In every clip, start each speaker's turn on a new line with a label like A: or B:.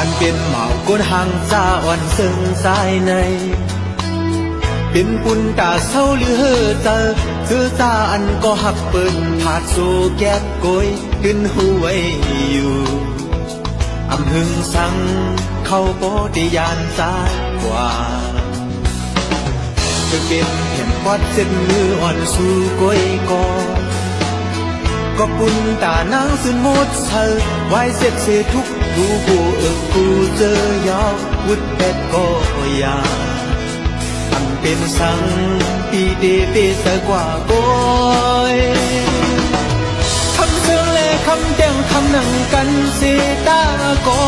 A: อันเป็นเหมาก้นห่างซาอ่อนซึ่งสายในเป็นปุ่นตาเศร้าหรือเฮอเจอคือตาอันก็หักเปิ้นผาดโซแก้โกยขึ้นหูไว้อยู่อำหึงสังเข้าโปติยานสายกว่าจะเป็นเห็นวัดเส้นมืออ่อนสู่กวยก็ปุ่นตานางสุดหมดเธอไว้เสร็จเสียทุกดูกูกูเจอยาววุดเป็ดก็ยาอันเป็นสังปีเดเปสกว่าโกยคำเชิงและคำแดงคำหนังกันเสตากอ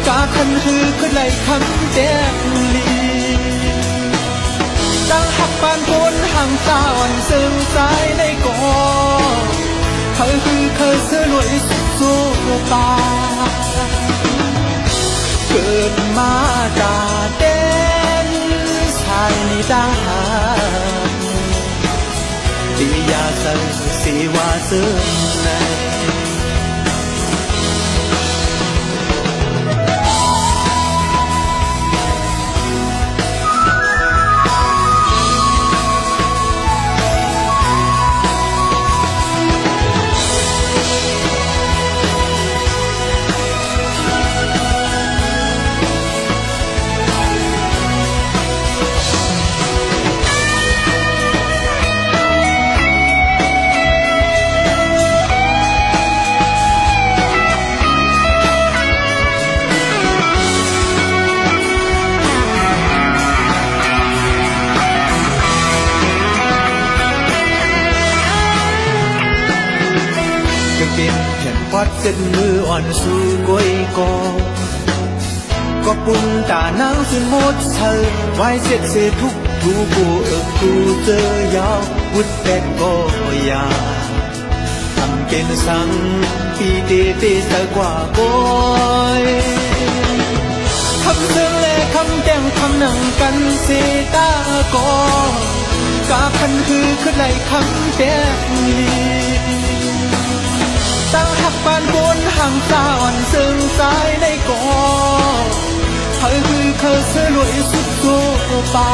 A: กาคันฮือขึ้นไหลคำแดงลีตั้งหักปานโคนห่างตาอ่อนซึ่งสายในกอเคยเสื้อลวยสู้ตาเกิดมาจากเด่นชายนิดาตียาสังสีวาเสื่อในเป็นแผ่นวัดเส้นมืออ่อนสู่กวยก็ปุ่นตานางสุดหมดเธอไว้เสร็จเสียทุกดูกูกูเจอยาววุดเป็ดก็ยาทำเป็นสังปีเตเตสกว่าโกยคำเชิงและคำแดงคำหนังกันเสตากอกาคันคือขึ้นไหลคำแดงลีตั้งหักปานบนห่างตาอ่อนซึ่งสายในกอเคยเสื้อลวยสุดโซปา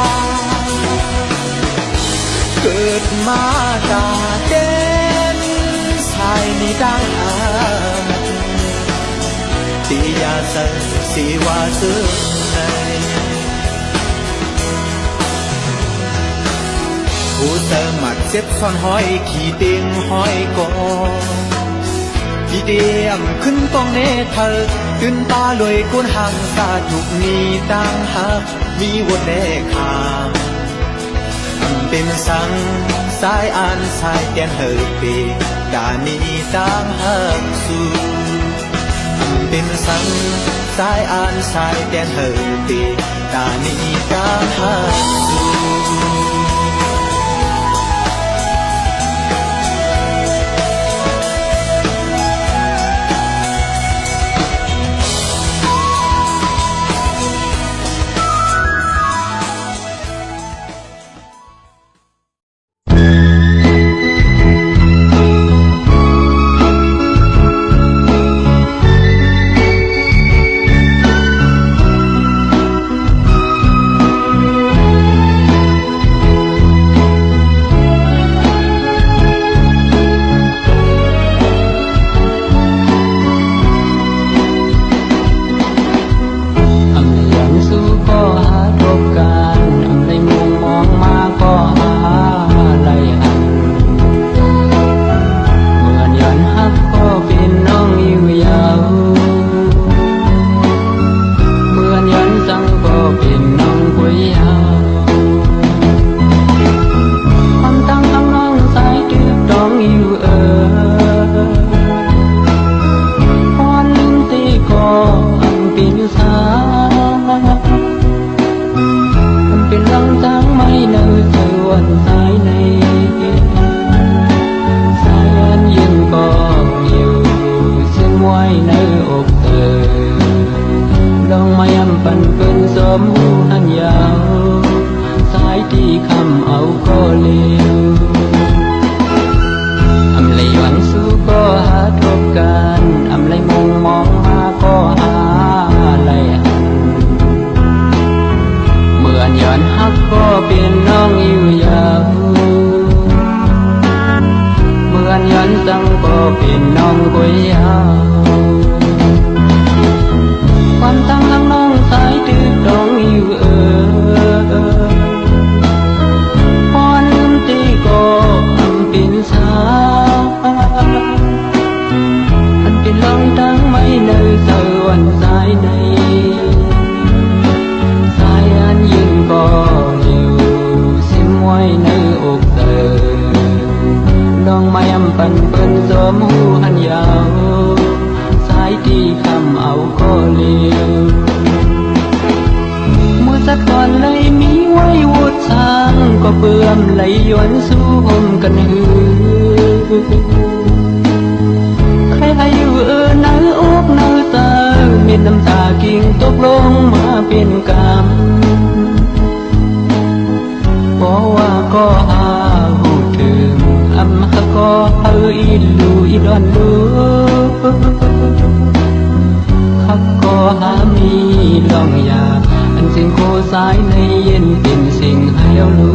A: เกิดมาจากเด่นชายนิดาตียาสังสีวาเสื่อในผู้เติมหมัดเจ็บซ่อนห้อยขี่เตียงห้อยกอพี่เดียมขึ้นต้องเนเธอตื่นตาลอยก้นห่างตาถูกนี้ต่างหักมีวนแลขามเป็นสังสายอ่านสายแกนเฮอเปกานี้ต่างหักสู่เป็นสังสายอ่านสายแกนเฮอเปกานี้ต่างหักสู่
B: อมไหลย้อนสู่ห่มกันหือใครให้อยู่เนื้ออกเนื้อตาเม็ดน้ำตากิ่งตกลงมาเป็นกำเพราะว่าก็หาหูถึงอำหาก็เฮออีลูอีดอนลูฮักก็หามีลองยาอันสิ่งโคสายในเย็นเป็นสิ่งให้เอาลู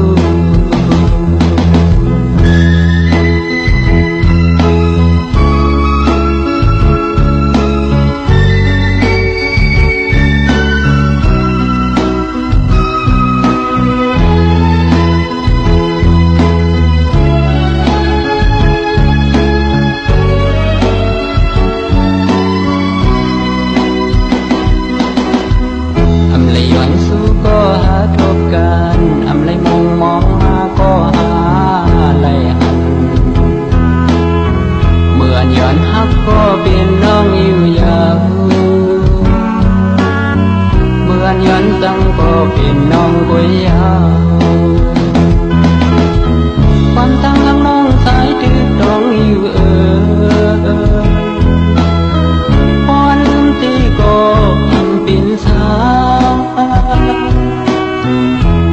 B: ก็เป็นน้องอยู่ยาวเมื่อนย้อนตั้งก็เป็นน้องกวยยาวความตั้งหลังน้องสายถือต้องอยู่พอลืมตีก็อันเป็นสาว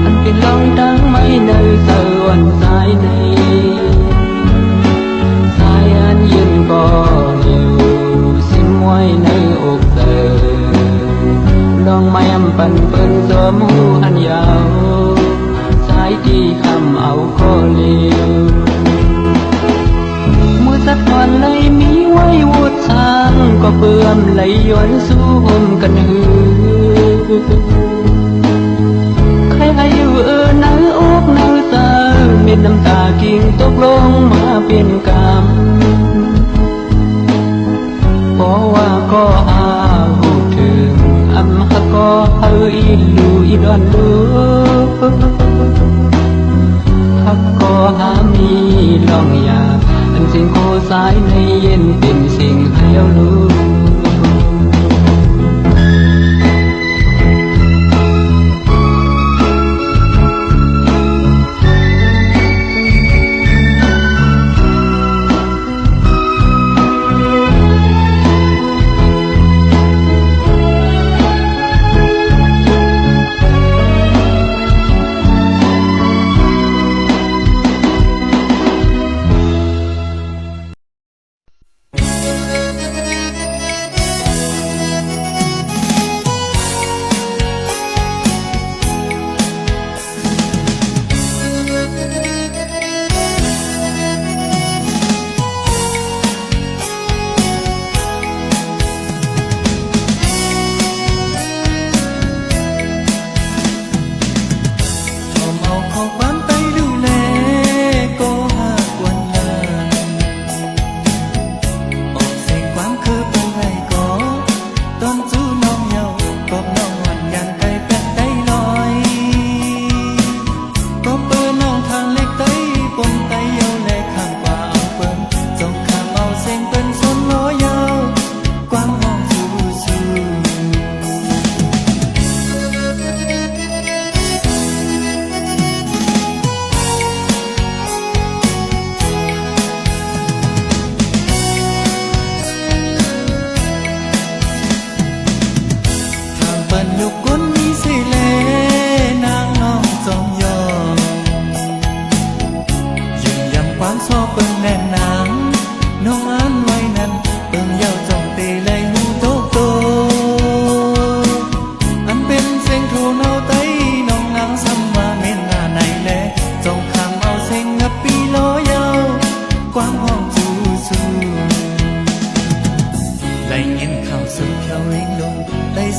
B: อันเป็นลองตั้งไม่เนยเสือวันสายในสายอันยืนก็ในอกเธอลองไม่อำปันเปิ้นสวมหูหันยาวสายที่คำเอาก็เลี้ยวมือสักวันเลยมีไว้วุดทางก็เปื่อมไหลย้อนสู่ห่มกันหือใครให้อยู่เนื้ออกเนื้อตาเม็ดน้ำตากิ่งตกลงมาเป็นกำเพราะว่าก็หาหูถึงอำหาก็เฮออีลูอีดอนลูฮักก็หามีลองยาอันสิ่งโคสายในเย็นเป็นสิ่งให้เอาลู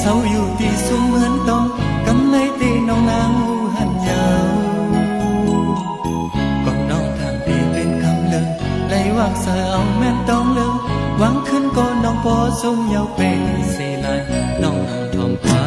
B: เศร้าอยู่ที่สูงเหมือนตองกำในตีน้องนางหูหันยาวกองน้องทางเตเป็นคำเลิงไล่วางเสือเอาแม่นต้องเลิงหวังขึ้นก็น้องพอสูงยาวเป็นเสลายน้องนำทองฟ้า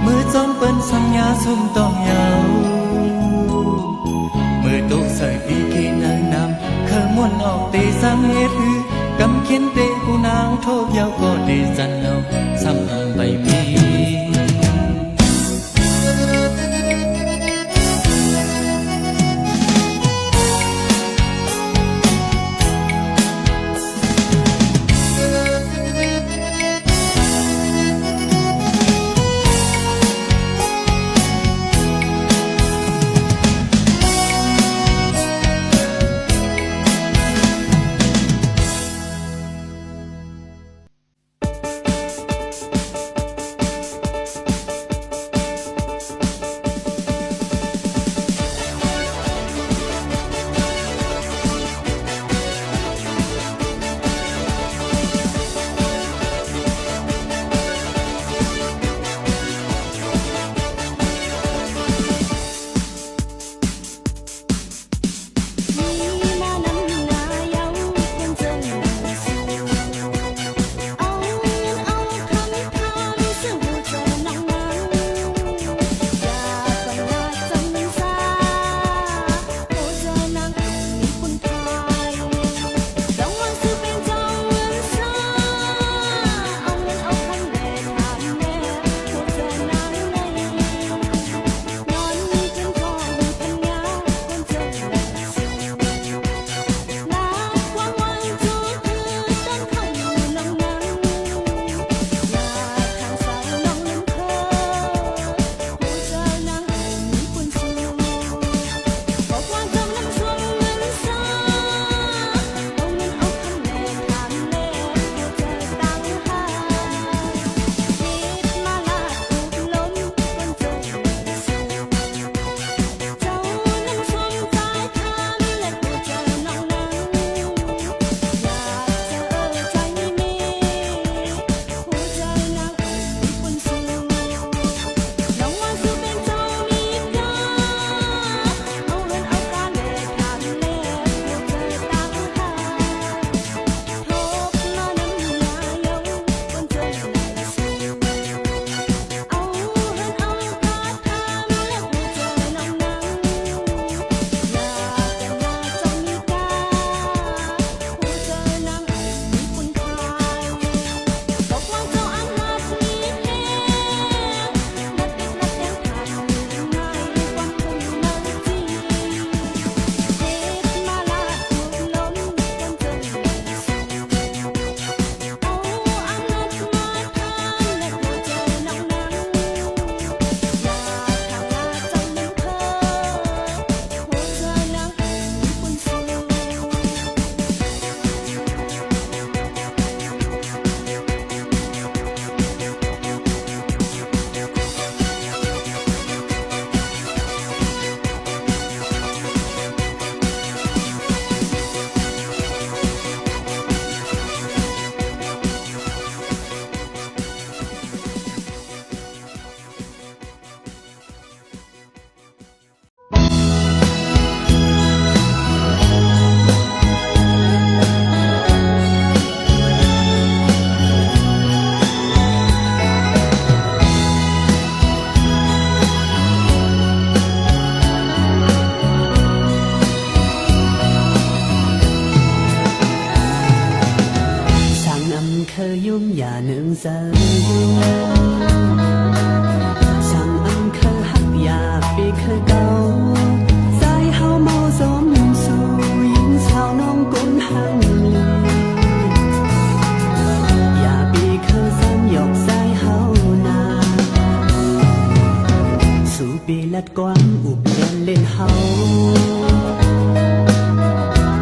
A: มือจอมเปิ้นสัญญาซุ่มต้องยาวมือตุใส่ปีเคนนางนำเคยม่วนออกเตสังเฮ็ดหือกำเขียนเตผู้นางโทษยาวก็เตจันเอาซ้ำใบมี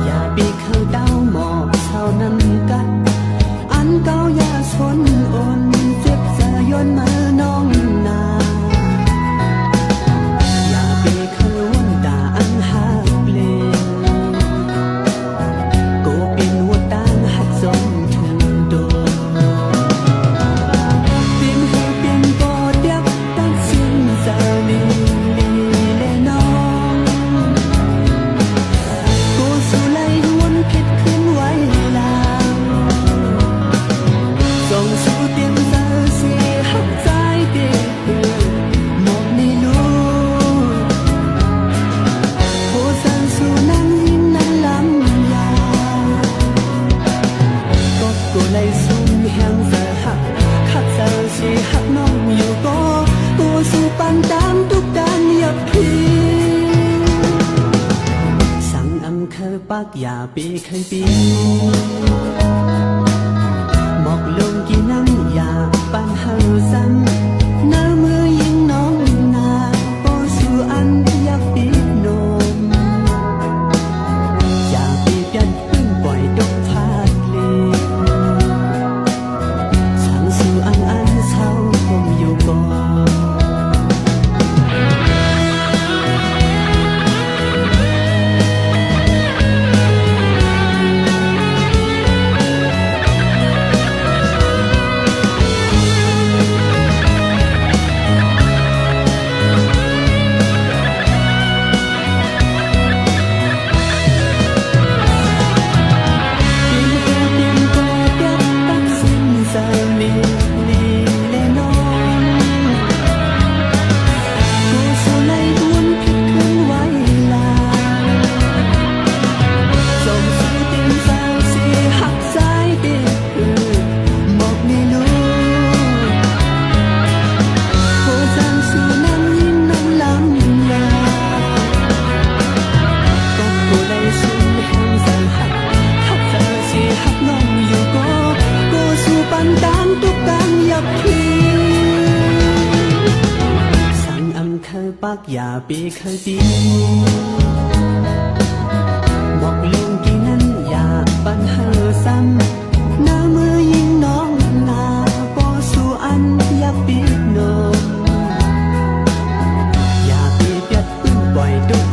C: อย่าปีเขาดาวหมอกเท่านั้นกัดอันเก่าอย่าชนอ่อน
A: ปีเคยปีหมอกลงกี่น้ำอยากปันเฮาซ้ำน้ำมือยิงน้องนาโอสู่อันอยากปีกนมอยากปียัดพึ่งปล่อยดกพาดเลช่างสู่อันเศร้าคงอยู่ก่อนปักอย่าปีเคยปีหมอกลงกี่นั้นอย่าปันเฮอซ้ำหน้ามือยิงน้องนาปอสู่อันอยากปีกนมอย่าปีเปียดปื้นปล่อยดุก